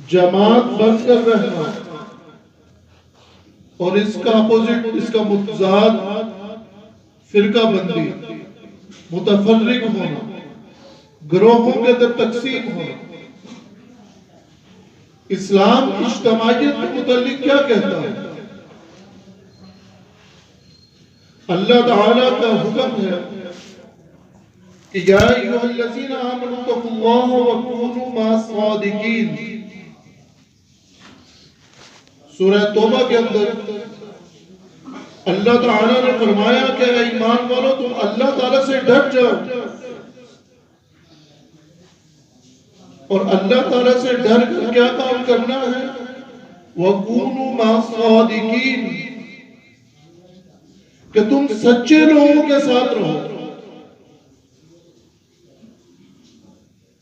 جماعت بن کر رہنا، اور اس کا اپوزٹ، اس کا متضاد فرقہ بندی، متفرق ہونا، گروہوں کے اندر تقسیم ہونا۔ اسلام اجتماعیت کے متعلق کیا کہتا ہے؟ اللہ تعالیٰ کا حکم ہے کہ یا ایھا الذین آمنوا اتقوا اللہ وکونوا مع الصادقین۔ سورہ توبہ کے اندر اللہ تعالیٰ نے فرمایا کہ اے ایمان والو تم اللہ تعالیٰ سے ڈر جاؤ، اور اللہ تعالیٰ سے ڈر کر کیا کام کرنا ہے؟ وَكُونُوا مَعَ الصَّادِقِينَ، کہ تم سچے لوگوں کے ساتھ رہو۔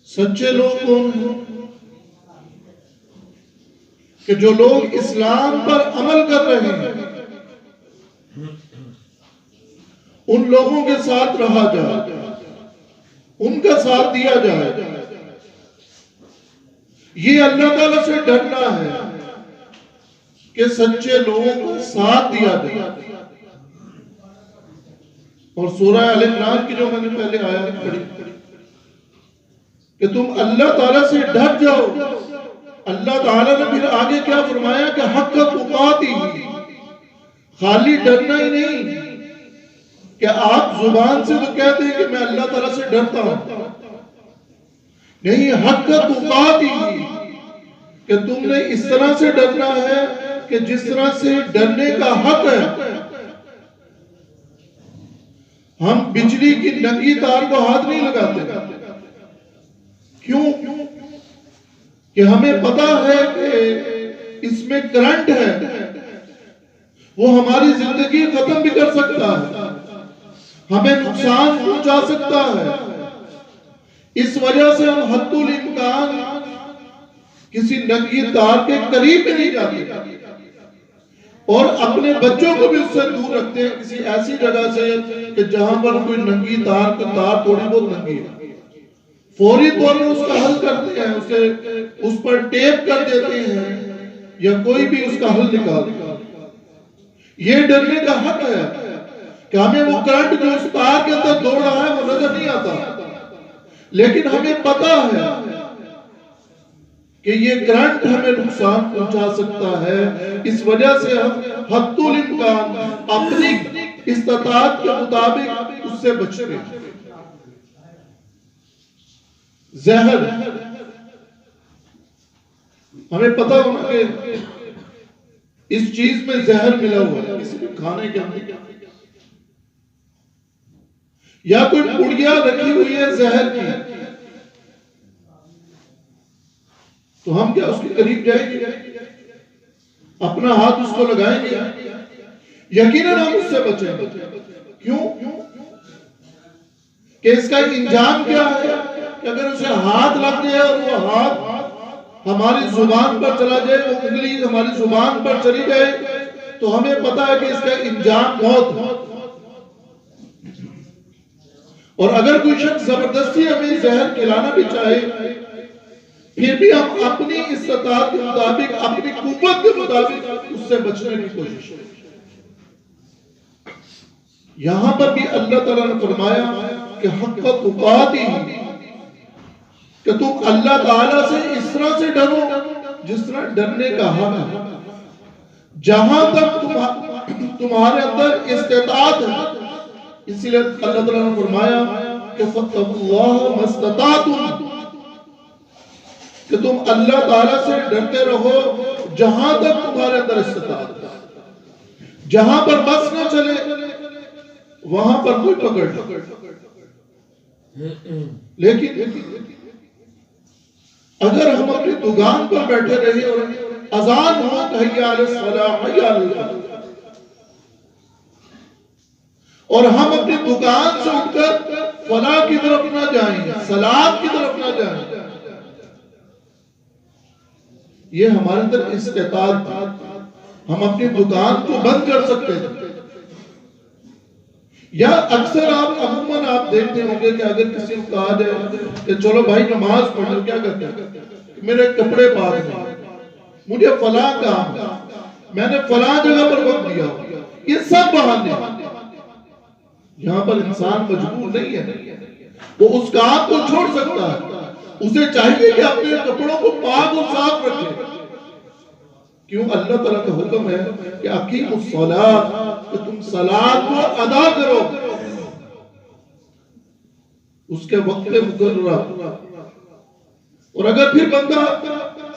سچے لوگ کون ہیں؟ کہ جو لوگ اسلام پر عمل کر رہے ہیں ان لوگوں کے ساتھ رہا جائے، ان کا ساتھ دیا جائے۔ یہ اللہ تعالیٰ سے ڈرنا ہے کہ سچے لوگوں کو ساتھ دیا جائے۔ اور سورہ آل عمران کی جو میں نے پہلے آیت پڑھی کہ تم اللہ تعالیٰ سے ڈر جاؤ، اللہ تعالیٰ نے پھر آگے کیا فرمایا کہ حق تقاتی، خالی ڈرنا ہی نہیں کہ آپ زبان سے تو کہتے ہیں کہ میں اللہ تعالیٰ سے ڈرتا ہوں، نہیں، حق تقاتی کہ تم نے اس طرح سے ڈرنا ہے کہ جس طرح سے ڈرنے کا حق ہے۔ ہم بجلی کی ننگی تار کو ہاتھ نہیں لگاتے، کیوں؟ کہ ہمیں پتا ہے کہ اس میں کرنٹ ہے، وہ ہماری زندگی ختم بھی کر سکتا ہے، ہمیں نقصان پہنچا سکتا ہے۔ اس وجہ سے ہم حد الامکان کسی ننگی تار کے قریب بھی نہیں جاتے، اور اپنے بچوں کو بھی اس سے دور رکھتے ہیں کسی ایسی جگہ سے کہ جہاں پر کوئی ننگی تار تھوڑی بہت ننگی ہے، فوری طور پر اس کا حل کرتے ہیں، اسے اس پر ٹیپ کر دیتے ہیں یا کوئی بھی اس کا حل نکالتے ہیں۔ یہ ڈرنے کا حق ہے کہ ہمیں وہ کرنٹ جو اس تار کے اندر دوڑ رہا ہے وہ نظر نہیں آتا، لیکن ہمیں پتا ہے کہ یہ کرنٹ ہمیں نقصان پہنچا سکتا ہے۔ اس وجہ سے ہم حد الامکان اپنی استطاعت کے مطابق اس سے بچتے ہیں۔ زہر، ہمیں پتا ہونا کہ اس چیز میں زہر ملا ہوا ہے، کسی بھی کھانے کے اندر، یا کوئی پڑیا رکھی ہوئی ہے زہر کی، تو ہم کیا اس کے قریب جائیں گے؟ اپنا ہاتھ اس کو لگائیں گے؟ یقیناً ہم اس سے بچیں گے۔ کیوں؟ کہ اس کا انجام کیا ہے کہ اگر اسے ہاتھ لگ جائے اور وہ ہاتھ ہماری زبان پر چلا جائے، وہ انگلی ہماری زبان پر چلی جائے، تو ہمیں پتا ہے کہ اس کا انجام موت ہے۔ اور اگر کوئی شخص زبردستی ہمیں زہر کھلانا بھی چاہے، پھر بھی ہم اپنی استطاعت کے مطابق، اپنی قوت کے مطابق اس سے بچنے کی کوشش کریں۔ یہاں پر بھی اللہ تعالیٰ نے فرمایا کہ حق تقاتی، کہ تم اللہ تعالیٰ سے اس طرح سے ڈرو جس طرح ڈرنے کا حق ہے۔ جہاں تک تمہارے اندر استطاعت ہے، اسی لیے اللہ تعالیٰ نے فرمایا کہ فَاتَّقُوا اللَّهَ مَا اسْتَطَعْتُمْ، کہ تم اللہ تعالیٰ سے ڈرتے رہو جہاں تک تمہارے اندر استطاعت ہے۔ جہاں پر بس نہ چلے وہاں پر کوئی پکڑ، لیکن اگر ہم اپنی دکان پر بیٹھے رہے اور اذان ہو حی علی الصلاۃ حی علی الفلاح، اور ہم اپنی دکان سے اٹھ کر فلاح کی طرف نہ جائیں، صلاۃ کی طرف نہ جائیں، یہ ہمارے اندر استطاعت ہے، ہم اپنی دکان کو بند کر سکتے ہیں۔ یا اکثر عموماً آپ دیکھتے ہوں گے کہ اگر کسی کو کہا جائے کہ چلو بھائی نماز پڑھو، کیا کرتے ہیں؟ میرے کپڑے پاک ہیں، مجھے فلاں کام ہے، میں نے فلاں جگہ پر وقت دیا، یہ سب بہانے ہیں۔ یہاں پر انسان مجبور نہیں ہے، وہ اس کام کو چھوڑ سکتا ہے، اسے چاہیے کہ اپنے کپڑوں کو پاک اور صاف رکھے۔ کیوں؟ اللہ تعالیٰ کا حکم ہے کہ اقیموا الصلاۃ، کہ تم صلاۃ کو ادا کرو اس کے وقت مقررہ۔ اور اگر پھر بندہ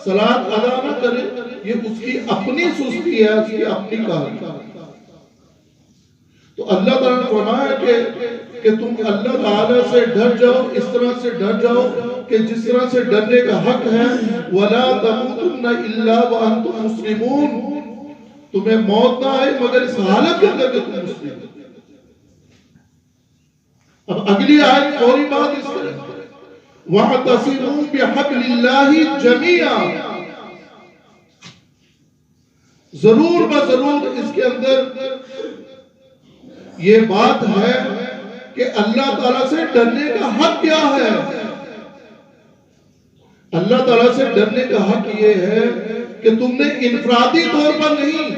صلاۃ ادا نہ کرے، یہ اس کی اپنی سستی ہے، اس کی اپنی کاری۔ تو اللہ تعالیٰ نے فرمایا کہ تم اللہ تعالیٰ سے ڈر جاؤ، اس طرح سے ڈر جاؤ کہ جس طرح سے ڈرنے کا حق ہے۔ وَلَا تَمُوتُنَّ إِلَّا وَأَنْتُمْ مُسْلِمُونَ، تمہیں موت نہ آئے مگر اس حالت کے اندر کہ تم مسلم۔ اب اگلی آیت فوری بات اس طرح، وَاعْتَصِمُوا بِحَبْلِ اللَّهِ جَمِيعًا، ضرور بضرور اس کے اندر یہ بات ہے کہ اللہ تعالیٰ سے ڈرنے کا حق کیا ہے۔ اللہ تعالیٰ سے ڈرنے کا حق یہ ہے کہ تم نے انفرادی طور پر نہیں،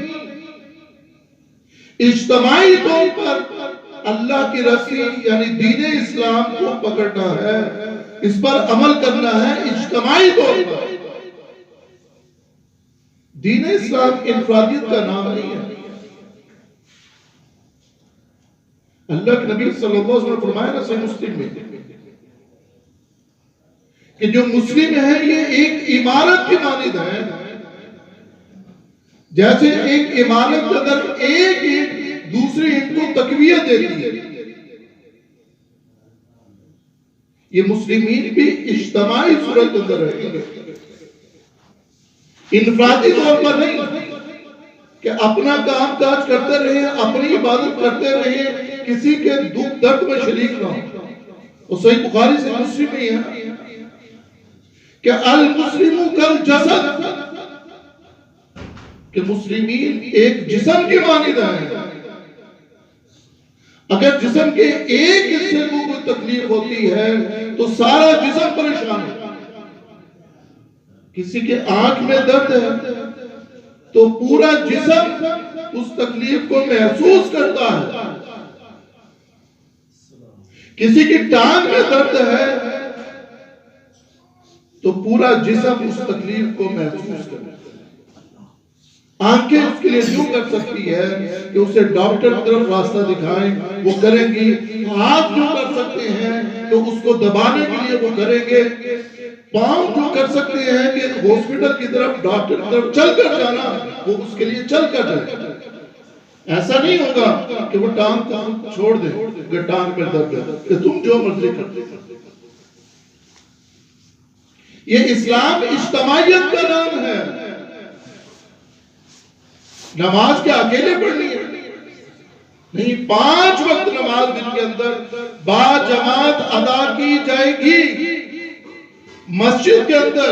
اجتماعی طور پر اللہ کی رسی یعنی دین اسلام کو پکڑنا ہے، اس پر عمل کرنا ہے اجتماعی طور پر۔ دین اسلام انفرادیت کا نام نہیں ہے۔ اللہ کے نبی صلی اللہ علیہ وسلم نے فرمایا نا صحیح مسلم میں کہ جو مسلم ہے یہ ایک عمارت کی مانند ہے، جیسے ایک عمارت اگر ایک اینٹ دوسری اینٹ کو تقویت دیتی ہے، یہ مسلمین بھی اجتماعی صورت اندر رہیں گے، انفرادی طور پر نہیں کہ اپنا کام کاج کرتے رہے، اپنی عبادت کرتے رہے، کسی کے دکھ درد میں شریک نہ ہو۔ اور صحیح بخاری سے مسلم میں ہے کہ المسلم کالجسد، کہ مسلمین ایک جسم کی مانند ہیں، اگر جسم کے ایک حصے کو کوئی تکلیف ہوتی ہے تو سارا جسم پریشان ہے۔ کسی کے آنکھ میں درد ہے تو پورا جسم اس تکلیف کو محسوس کرتا ہے، کسی کی ٹانگ میں درد ہے تو پورا جسم اس تکلیف کو محسوس کرتا ہے۔ آنکھیں اس کے لیے جو کر سکتی ہے کہ اسے ڈاکٹر کی طرف راستہ دکھائیں، وہ کریں گی۔ ہاتھ جو کر سکتے ہیں تو اس کو دبانے کے لیے وہ کریں گے۔ پاؤں جو کر سکتے ہیں کہ ہاسپٹل کی طرف ڈاکٹر کی طرف چل کر جانا، وہ اس کے لیے چل کر جائے۔ ایسا نہیں ہوگا کہ وہ ٹانگ کو چھوڑ دے کہ ٹانگ میں درد ہے کہ تم جو مرضی کرتے۔ یہ اسلام اجتماعیت کا نام ہے۔ نماز کیا اکیلے پڑھنی ہے؟ نہیں، 5 وقت نماز دن کے اندر با جماعت ادا کی جائے گی مسجد کے اندر،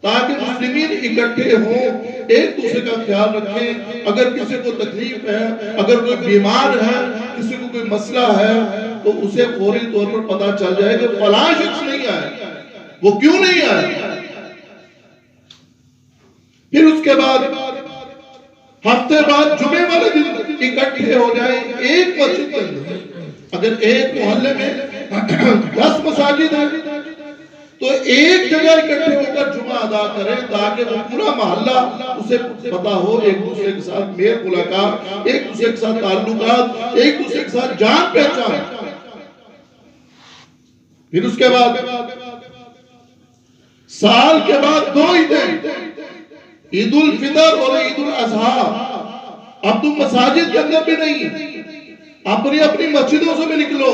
تاکہ مسلمین اکٹھے ہوں، ایک دوسرے کا خیال رکھیں۔ اگر کسی کو تکلیف ہے، اگر کوئی بیمار ہے، کسی کو کوئی مسئلہ ہے تو اسے فوری طور پر پتا چل جائے کہ فلاں شخص نہیں آئے، وہ کیوں نہیں آئے۔ پھر اس کے بعد ہفتے بعد جمعے والے دن اکٹھے ہو جائیں ایک مسجد کے اندر۔ اگر ایک محلے میں 10 مساجد ہیں تو ایک جگہ اکٹھے ہو کر جمعہ ادا کریں، تاکہ وہ پورا محلہ اسے پتا ہو، ایک دوسرے کے ساتھ میل ملاقات، ایک دوسرے کے ساتھ تعلقات، ایک دوسرے کے ساتھ جان پہچان۔ پھر اس کے بعد سال کے بعد 2 عیدیں، عید الفطر اور عید الاضحیٰ۔ اب تم مساجد کے اندر بھی نہیں، اپنی اپنی مسجدوں سے بھی نکلو،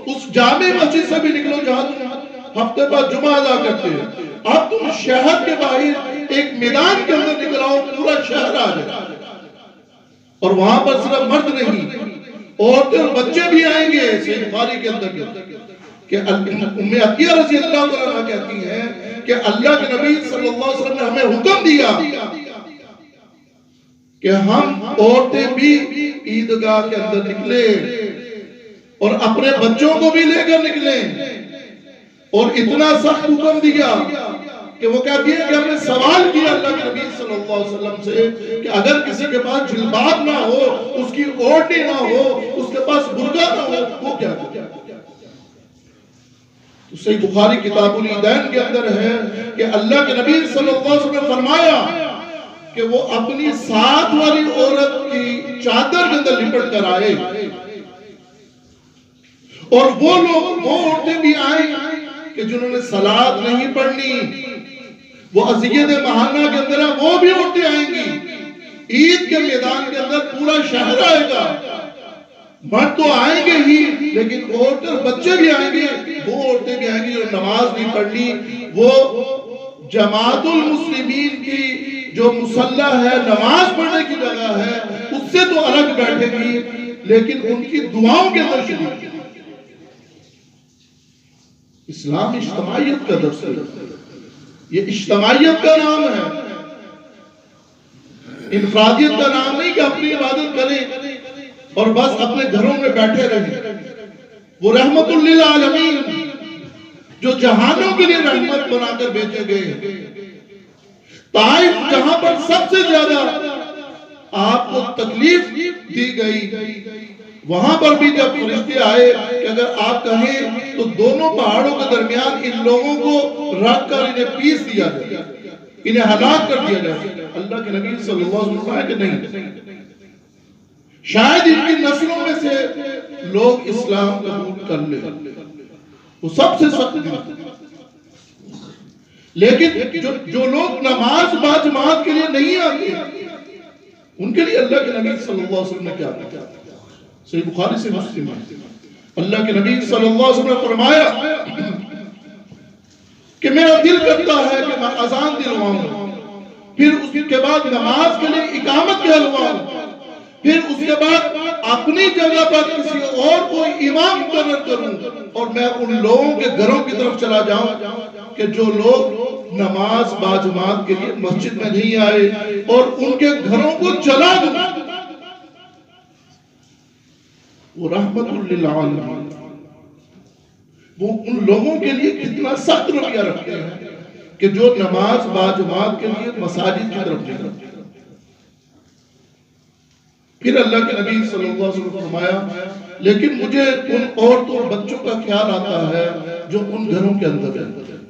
اس جامع مسجد سے بھی نکلو جہاں تم ہفتے بعد جمعہ ادا کرتے ہیں۔ اب تم شہر کے باہر ایک میدان کے اندر نکلاؤ، پورا شہر آ جائے، اور وہاں پر صرف مرد نہیں، عورتیں اور بچے بھی آئیں گے۔ صحیح بخاری کے اندر کہ ام عطیہ رضی اللہ عنہا کہتی ہیں کہ اللہ کے نبی صلی اللہ علیہ وسلم نے ہمیں حکم دیا کہ ہم عورتیں بھی عیدگاہ کے اندر نکلیں اور اپنے بچوں کو بھی لے کر نکلیں، اور اتنا سخت حکم دیا کہ وہ کہتی ہے کہ ہم نے سوال کیا اللہ کے نبی صلی اللہ علیہ وسلم سے کہ اگر کسی کے پاس جلباب نہ ہو، اس کی اوڑھنی نہ ہو، اس کے پاس برقع نہ ہو، وہ کیا کرے؟ تو صحیح بخاری کتاب العیدین کے اندر ہے کہ اللہ کے نبی صلی اللہ علیہ وسلم نے فرمایا کہ وہ اپنی ساتھ والی عورت کی چادر کے اندر لپٹ کر آئے، اور وہ لوگ، وہ عورتیں بھی آئیں کہ جنہوں نے صلاۃ نہیں پڑھنی، وہ اذیت مہانہ کے اندر ہیں، وہ بھی عورتیں آئیں گی۔ عید کے میدان کے اندر پورا شہر آئے گا، مرد تو آئیں گے ہی، لیکن عورتیں، بچے بھی آئیں گے، وہ عورتیں بھی آئیں گی جو نماز نہیں پڑھنی، وہ جماعت المسلمین کی جو مصلی ہے، نماز پڑھنے کی جگہ ہے، اس سے تو الگ بیٹھے گی، لیکن ان کی دعاؤں کے اندر شریک۔ اسلام اجتماعیت کا درس ہے، یہ اجتماعیت کا نام ہے، انفرادیت کا نام نہیں کہ اپنی عبادت کریں اور بس اپنے گھروں میں بیٹھے رہیں۔ وہ رحمت للعالمین جو جہانوں کے لیے رحمت بنا کر بھیجے گئے، طائف جہاں پر سب سے زیادہ آپ کو تکلیف دی گئی، وہاں پر بھی جب فرشتے آئے کہ اگر آپ کہیں تو دونوں پہاڑوں کے درمیان ان لوگوں کو رکھ کر انہیں پیس دیا جائے، انہیں ہلاک کر دیا جائے، اللہ کے نبی صلی اللہ علیہ وسلم کہ نہیں، شاید ان کی نسلوں میں سے لوگ اسلام قبول کر لیں، وہ سب سے سخت دن۔ لیکن جو لوگ نماز باجماعت کے لیے نہیں آتے، ان کے لیے اللہ کے نبی صلی اللہ علیہ وسلم نے کیا کیا؟ صحیح بخاری سے مسلم ہے، اللہ کے نبی صلی اللہ علیہ وسلم نے فرمایا کہ میرا دل کرتا ہے کہ میں اذان دلواؤں، پھر اس کے بعد نماز کے لیے اقامت کہلواؤں، پھر اس کے بعد اپنی جگہ پر کسی اور کو امام مقرر کروں، اور میں ان لوگوں کے گھروں کی طرف چلا جاؤں کہ جو لوگ نماز باجماعت کے لیے مسجد میں نہیں آئے، اور ان کے گھروں کو جلا دوں۔ وہ رحمت للعالمین، وہ ان لوگوں کے لیے کتنا سخت رویہ رکھتے ہیں کہ جو نماز باجماعت کے لیے مساجد کی طرف نہیں آتے۔ پھر اللہ کے نبی صلی اللہ علیہ وسلم فرمایا لیکن مجھے ان عورتوں اور بچوں کا خیال آتا ہے جو ان گھروں کے اندر رہتے ہیں۔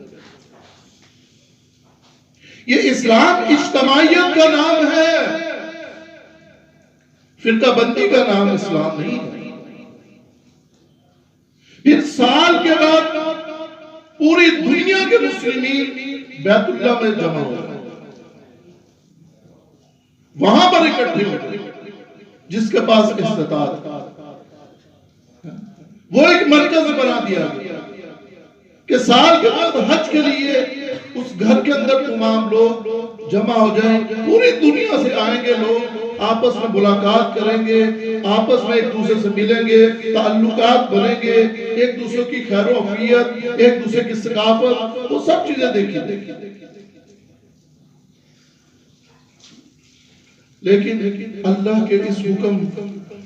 یہ اسلام اجتماعیت کا نام ہے، فرقہ بندی کا نام اسلام نہیں ہے۔ پھر سال کے بعد پوری دنیا کے مسلمین بیت اللہ میں جمع ہو گئے، وہاں پر اکٹھے ہو گئے، جس کے پاس استطاعت، وہ ایک مرکز بنا دیا گیا کہ سال کے بعد حج کے لیے اس گھر کے اندر تمام لوگ جمع ہو جائیں، پوری دنیا سے آئیں گے لوگ، آپس میں ملاقات کریں گے، آپس میں ایک دوسرے سے ملیں گے، تعلقات بنیں گے، ایک دوسرے کی خیر و عافیت، ایک دوسرے کی ثقافت، وہ سب چیزیں دیکھیں۔ لیکن اللہ کے اس حکم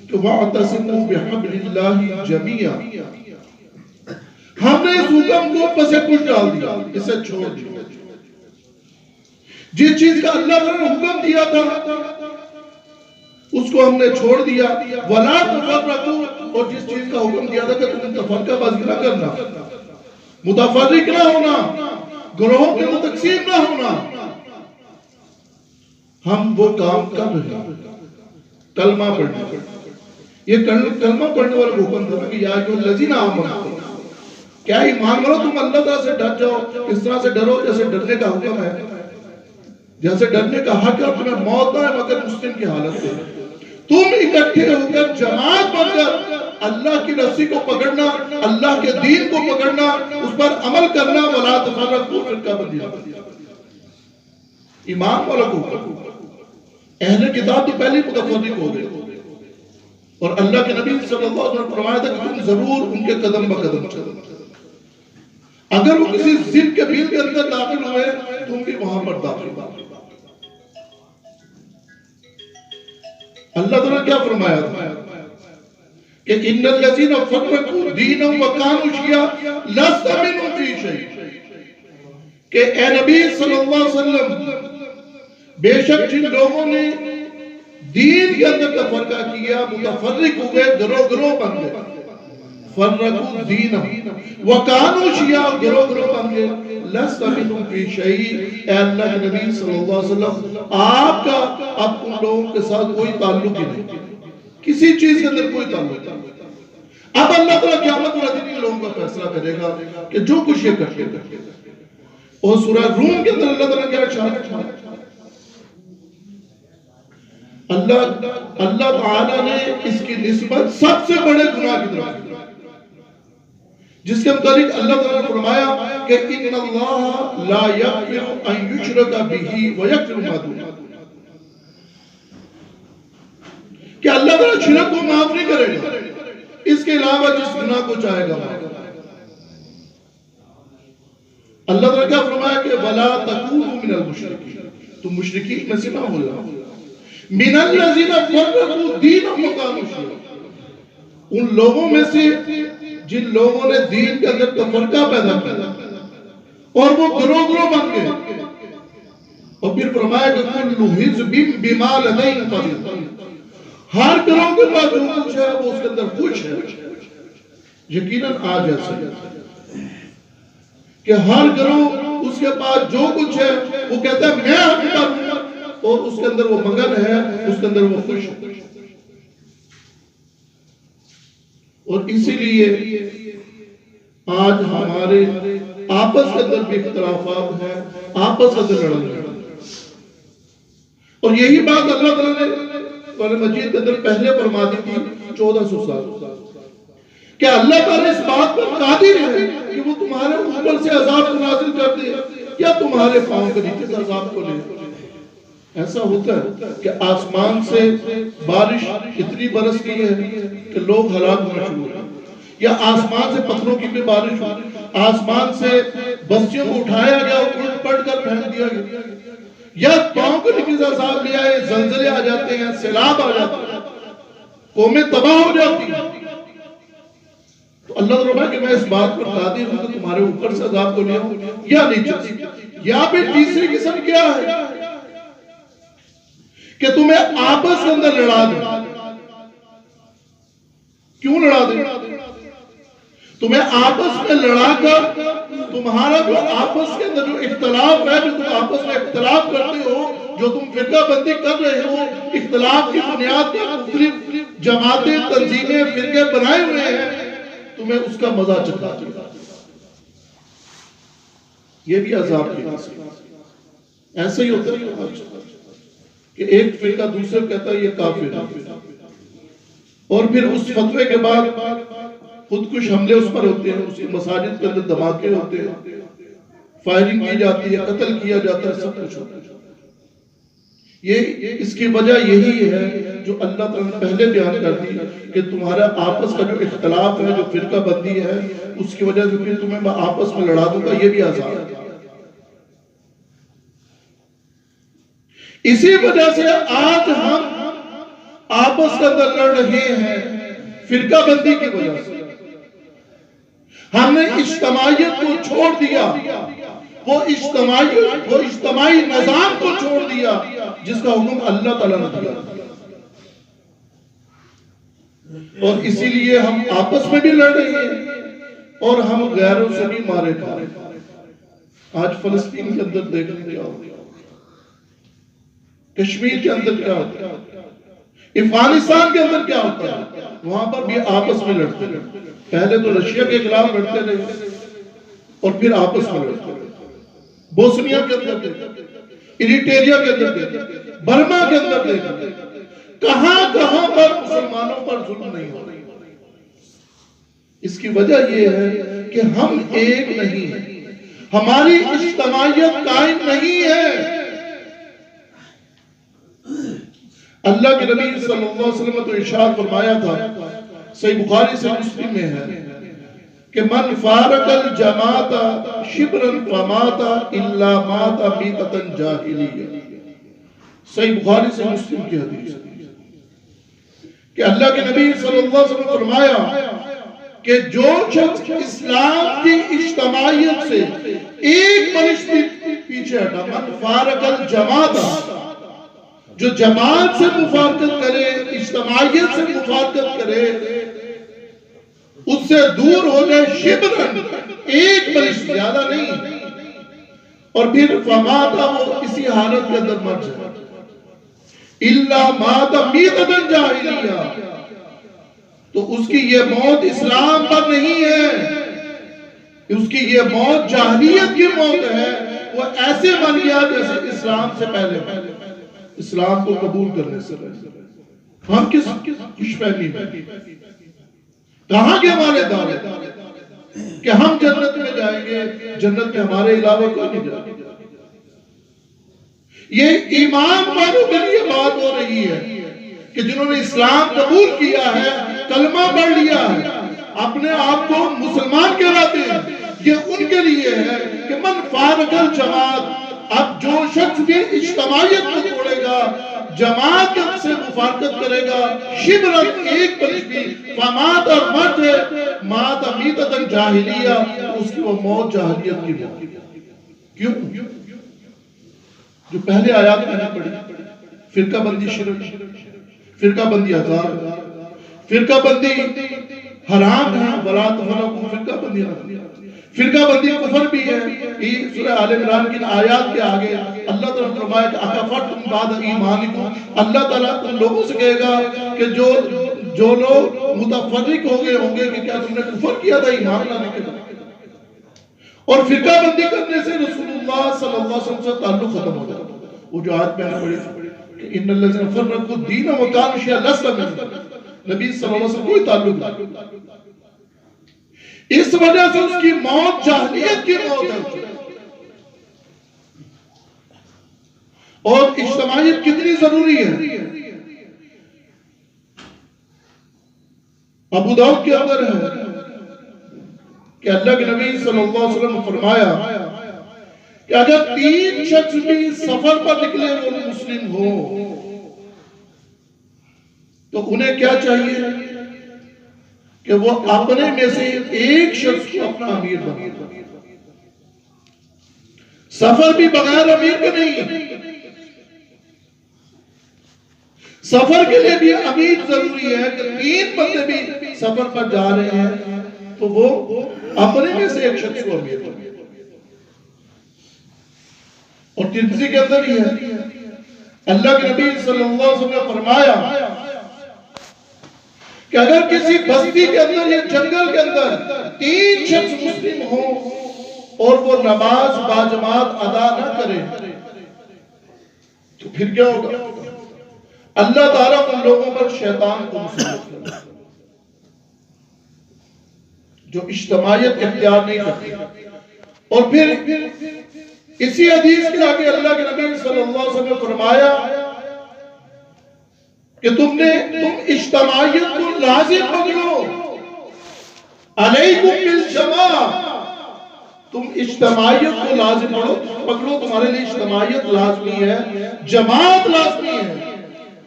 کہ وَاعْتَصِمُوا بِحَبْلِ اللَّهِ جَمِيعًا، ہم نے اس حکم کو پس پش ڈال دیا، اسے چھوڑ دیا۔ جس چیز کا اللہ نے حکم دیا تھا اس کو ہم نے چھوڑ دیا، وَلَا تَفَرَّقُوا، اور جس چیز کا حکم دیا تھا کہ تم تفرقہ بازی نہ کرنا، متفرق نہ ہونا، گروہوں کے متقسیم نہ ہونا، ہم وہ کام کر رہے ہیں۔ کلمہ پڑھنے، یہ کلمہ پڑھنے والا حکم تھا کہ یا ایھا الذین آمنوا، کیا ایمان والو تم اللہ تعالیٰ سے ڈر جاؤ، اس طرح سے ڈرو جیسے ڈرنے کا حکم ہے، جیسے ڈرنے کا حق ہے، تمہیں موت نہ ہے مگر مسلم کی حالت ہے۔ تم اکٹھے ہو کر جماعت بن کر اللہ کی رسی کو پکڑنا، اللہ کے دین کو پکڑنا، اس پر عمل کرنا، وَلَا تَفَرَّقُوا، فرقہ بندی نہ کرنا۔ ایمان والا کو اہل کتاب تو پہلے متفرق ہو گئے، اور اللہ کے نبی صلی اللہ علیہ وسلم فرمایا تھا کہ تم ضرور ان کے قدم بقدم چلو، اگر وہ کسی ضد کے بیل کے اندر داخل ہوئے تم بھی وہاں پر داخل ہو۔ اللہ تعالیٰ کیا فرمایا تھا کہ ان الذین فرقوا دینهم وکانوا شیعا لست منهم فی شیء، کہ اے نبی صلی اللہ علیہ وسلم بے شک جن لوگوں نے دین کے اندر تفرقہ کیا، متفرق ہوئے، گروہ گروہ بن گئے، فرقوا دینہم وکانوا شیعا، گروہ گروہ بن گئے، لست منہم فی شیء، اے اللہ کے نبی صلی اللہ علیہ وسلم آپ کا اب ان لوگوں کے ساتھ کوئی تعلق ہی نہیں، کسی چیز کے اندر کوئی تعلق نہیں۔ اب اللہ تعالیٰ قیامت والے دن ان لوگوں کا فیصلہ کرے گا کہ جو کچھ یہ کرتے ہیں۔ اور سورہ روم کے اندر اللہ تعالیٰ کیا ارشاد ہے؟ اللہ تعالیٰ نے اس کی نسبت سب سے بڑے گناہ کی طرف، جس کے متعلق اللہ تعالیٰ نے فرمایا کہ ان اللہ لا یغفر ان یشرک بہ ویغفر ما دون، کہ اللہ تعالیٰ شرک کو معاف نہیں کرے گا، اس کے علاوہ جس گناہ کو چاہے گا۔ اللہ تعالیٰ کیا فرمایا کہ وَلَا تَكُونُوا مِنَ الْمُشْرِكِينَ، تم مشرکین میں سے نہ ہو جاؤ، مِنَ الَّذِينَ فَرَّقُوا دِينَهُمْ وَكَانُوا شِيَعًا، ان لوگوں میں سے جن لوگوں نے دین کے اندر تفرقہ پیدا کیا اور وہ گروہ گروہ بن گئے، اور پھر فرمایا کہ كُلُّ حِزْبٍ بِمَا لَدَيْهِمْ فَرِحُونَ، ہر گروہ کے پاس جو کچھ ہے وہ اس کے اندر خوش ہے۔ یقیناً آج ایسا کہ ہر گروہ اس کے پاس جو کچھ ہے وہ کہتا ہے میں حق پر ہوں، اور اس کے اندر وہ مگن ہے، اس کے اندر وہ خوش ہے۔ اور اسی لیے آج ہمارے آپس کے اندر بھی اختلافات ہیں، آپس کے اندر لڑائی ہے، اور یہی بات اللہ تعالیٰ نے قرآن مجید کے اندر پہلے فرما دی تھی 1400 سال، کہ اللہ تعالیٰ اس بات پر قادر ہے کہ وہ تمہارے اوپر سے عذاب کو نازل کر دے یا تمہارے پاؤں کے نیچے سے عذاب کو لے۔ ایسا ہوتا ہے کہ آسمان سے بارش اتنی برستی ہے کہ لوگ ہلاک ہونا شروع ہوتے ہیں، یا آسمان سے پتھروں کی بھی بارش ہوتی، آسمان سے بستیوں کو اٹھایا گیا اور الٹ پلٹ کر پھینک دیا گیا، یا پاؤں کے نیچے سے عذاب لے آئے، زلزلے آ جاتے ہیں، سیلاب آ جاتے ہیں، قومیں تباہ ہو جاتی ہیں۔ تو اللہ تعالیٰ کہ میں اس بات پر قادر ہوں کہ تمہارے اوپر سے عذاب کو لے آؤں یا نیچے سے۔ یا پھر تیسری قسم کیا ہے کہ تمہیں آپس کے اندر لڑا دیں۔ کیوں لڑا دیں؟ تمہیں آپس میں لڑا کر تمہارا جو آپس کے اندر جو اختلاف ہے، جو تم آپس میں اختلاف کرتے ہو، جو تم فرقہ بندی کر رہے ہو، اختلاف کی بنیاد پر مختلف جماعتیں، تنظیمیں، فرقے بنائے ہوئے ہیں، تمہیں اس کا مزہ چکھا دیا۔ یہ بھی عذاب کی قسم۔ ایسا ہی ہوتا ہے کہ ایک فرقہ دوسرے کہتا ہے یہ کافر ہے، اور پھر اس فتوے کے بعد خودکش حملے اس پر ہوتے ہیں، اس کی مساجد کے اندر دھماکے ہوتے ہیں، فائرنگ کی جاتی ہے، قتل کیا جاتا ہے، سب کچھ ہوتا ہے۔ اس کی وجہ یہی ہے جو اللہ تعالیٰ نے پہلے بیان کر دی کہ تمہارا آپس کا جو اختلاف ہے، جو فرقہ بندی ہے، اس کی وجہ سے پھر تمہیں میں آپس میں لڑا دوں گا، یہ بھی عذاب ہے۔ اسی وجہ سے آج ہم آپس کے اندر لڑ رہے ہیں، فرقہ بندی کی وجہ سے۔ ہم نے اجتماعیت کو چھوڑ دیا، وہ اجتماعی نظام کو چھوڑ دیا جس کا حکم اللہ تعالیٰ نے دیا، اور اسی لیے ہم آپس میں بھی لڑ رہے ہیں اور ہم غیروں سے بھی مارے کھا رہے ہیں۔ آج فلسطین کے اندر دیکھیں کیا ہوتا ہے، کشمیر کے اندر کیا ہوتا ہے، افغانستان کے اندر کیا ہوتا ہے، وہاں پر بھی آپس میں لڑتے ہیں۔ پہلے تو رشیا کے خلاف لڑتے رہے اور پھر آپس میں لڑتے رہے۔ بوسنیا کے اندر دیکھیں، ایریٹریا کے اندر دیکھیں، برما کے اندر دیکھیں، کہاں کہاں پر مسلمانوں پر ظلم نہیں ہو رہی۔ اس کی وجہ یہ ہے کہ ہم ایک نہیں ہیں، ہماری اجتماعیت قائم نہیں ہے۔ اللہ کے نبی صلی اللہ علیہ وسلم نے تو ارشاد فرمایا تھا، صحیح بخاری سے مسلم میں ہے کہ من فارق الجماعت شبرا فمات الا مات میتۃ جاہلیہ۔ صحیح بخاری سے مسلم کی حدیث کہ اللہ کے نبی صلی اللہ علیہ وسلم نے فرمایا کہ جو شخص اسلام کی اجتماعیت سے ایک منش بھی پیچھے ہٹا، من فارق الجماعت، جو جماعت سے مفارقت کرے، اجتماعیت سے مفارقت کرے، اس سے دور ہو جائے شبرن، ایک منش، زیادہ نہیں، اور پھر فماتا، وہ اسی حالت کے اندر مر جائے، الا مات میتۃ جاہلیہ، تو اس کی یہ موت اسلام پر نہیں ہے، اس کی یہ موت جاہلیت کی موت ہے، وہ ایسے بن گیا جیسے اسلام سے پہلے، اسلام کو قبول کرنے سے پہلے۔ ہم کس خوش فہمی میں، کہاں کے ہمارے دعوے کہ ہم جنت میں جائیں گے، جنت میں ہمارے علاوہ کوئی نہیں جائے گا۔ یہ ایمان والوں کے لیے بات ہو رہی ہے کہ جنہوں نے اسلام قبول کیا ہے، کلمہ پڑھ لیا ہے، اپنے آپ کو مسلمان کہلاتے ہیں، یہ ان کے لیے ہے کہ من فارق الجماعت، اب جو شخص بھی اجتماعیت کو توڑے گا، جماعت سے مفارقت کرے گا، شبرن، ایک پنچ بھی، فمات، اور مر جائے، مات میتۃ جاہلیہ، اس کی وہ موت جاہلیت کی موت۔ کیوں؟ جو پہلے آیات میں نے پڑھی، فرقہ بندی شرک، فرقہ بندی عذاب، فرقہ بندی حرام ہے، ولا تفرقوا، فرقہ بندی حرام، فرقہ بندی کفر بھی ہے۔ یہ سورہ آل عمران کی آیات کے آگے اللہ تعالیٰ نے فرمایا کہ اکفرتم بعد ایمانکم، اللہ تعالیٰ تم لوگوں سے کہے گا کہ جو لوگ متفرق ہو گئے ہوں گے کہ کیا تم نے کفر کیا تھا ایمان لانے کے بعد؟ اور فرقہ بندی کرنے سے رسول اللہ صلی اللہ علیہ وسلم سے تعلق ختم ہو جاتا۔ وہ جو آیت میں نے پڑھی کہ ان الذین فرقوا الدین وکانوا شیعا لست منهم، نبی صلی اللہ علیہ وسلم کوئی تعلق نہیں، اس وجہ سے اس کی موت جاہلیت کی موت ہے۔ اور اجتماعیت کتنی ضروری ہے؟ ابو داؤد کے اندر ہے کہ اللہ کے نبی صلی اللہ علیہ وسلم نے فرمایا کہ اگر 3 شخص بھی سفر پر نکلے وہ مسلم ہو تو انہیں کیا چاہیے کہ وہ اپنے میں سے ایک شخص کو اپنا امیر بنا۔ سفر بھی بغیر امیر کے نہیں، سفر کے لیے بھی امیر ضروری ہے کہ 3 بندے بھی سفر پر جا رہے ہیں تو وہ اپنے میں سے ایک شخص کو امیر بنا۔ اور ترمذی کے اندر ہی ہے اللہ کے نبی صلی اللہ علیہ وسلم نے فرمایا کہ اگر کسی بستی کے اندر یا جنگل کے اندر 3 شخص مسلم ہوں اور وہ نماز باجماعت ادا نہ کرے تو پھر کیا ہوگا؟ اللہ تعالیٰ ان لوگوں پر شیطان کو مسلط کرے جو اجتماعیت اختیار نہیں کرتے۔ اور پھر اسی حدیث کے آگے اللہ کے نبی صلی اللہ علیہ وسلم نے فرمایا کہ تم اجتماعیت کو لازم پکڑو، علیکم بالجماع، تم اجتماعیت کو لازم پکڑو، تمہارے لیے اجتماعیت لازمی ہے، جماعت لازمی ہے۔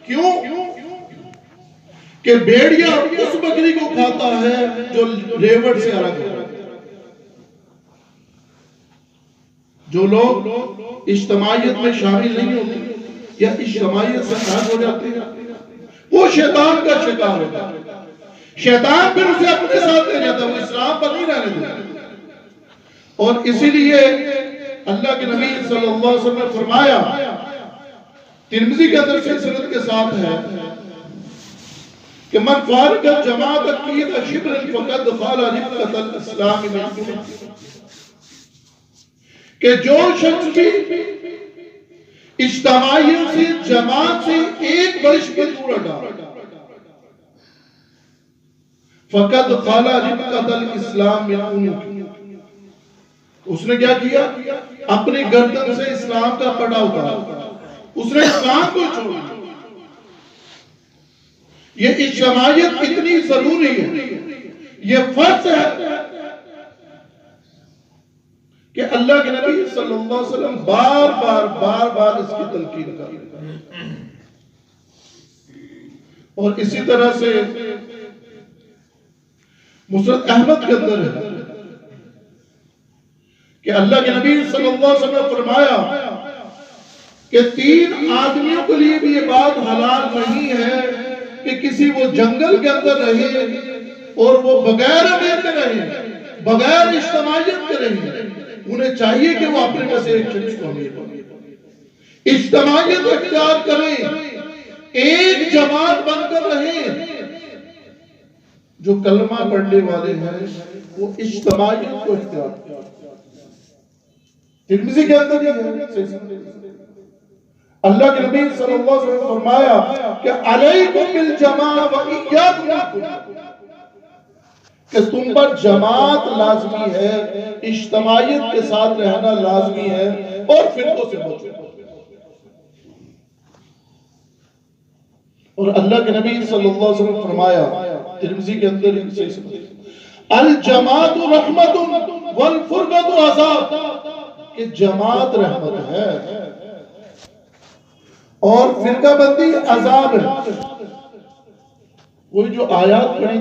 کیوں؟ کہ بھیڑیا اس بکری کو کھاتا ہے جو ریوڑ سے الگ ہے۔ جو لوگ اجتماعیت میں شامل نہیں ہوتے یا اجتماعیت سے خارج ہو جاتے ہیں وہ شیطان کا شکار ہوتا ہے، شیطان پھر اسے اپنے ساتھ لے جاتا ہے، وہ اسلام پر نہیں رہنے دیتا۔ اور اسی لیے اللہ کے نبی صلی اللہ علیہ وسلم نے فرمایا، ترمذی کے اندر سلسلت کے ساتھ ہے کہ من فارق الجماعت عقید شبر فقد خال ربقۃ الاسلام من، کہ جو شخص بھی اجتماعیت سے جماعت سے ایک برش کے دور ہٹا فقد خال ربقۃ الاسلام من، اس نے کیا کیا؟ اپنی گردن سے اسلام کا پٹا اتارا، اس نے اسلام کو چھوڑا۔ یہ اجتماعیت اتنی ضروری ہے، یہ فرض ہے کہ اللہ کے نبی صلی اللہ علیہ وسلم بار بار اس کی تلقین کر رہے ہیں۔ اور اسی طرح سے مسند احمد کے اندر ہے کہ اللہ کے نبی صلی اللہ علیہ وسلم نے فرمایا کہ 3 آدمیوں کے لیے بھی یہ بات حلال نہیں ہے کہ کسی وہ جنگل کے اندر رہے اور وہ بغیر امیر کے رہے، بغیر اجتماعیت کے رہے۔ انہیں چاہیے کہ وہ اپنے میں سے ایک شخص کو امیر بنائیں، اجتماعیت اختیار کریں، ایک جماعت بن کر رہیں۔ جو کلمہ پڑھنے والے ہیں وہ اجتماعیت کو اختیار کریں۔ ترمذی کے اندر یہ ہے، اللہ کے نبی صلی اللہ علیہ وسلم فرمایا کہ علیکم بالجماع و ایاکم بالفرقہ، کہ تم پر جماعت لازمی ہے، اجتماعیت کے ساتھ رہنا لازمی ہے، اور فرقوں سے بچو۔ اور اللہ کے نبی صلی اللہ علیہ وسلم فرمایا ترمذی کے اندر الجماعت رحمت والفرقۃ عذاب، کہ جماعت رحمت ہے اور فرقہ بندی عذاب ہے۔ وہی جو آیات پڑھی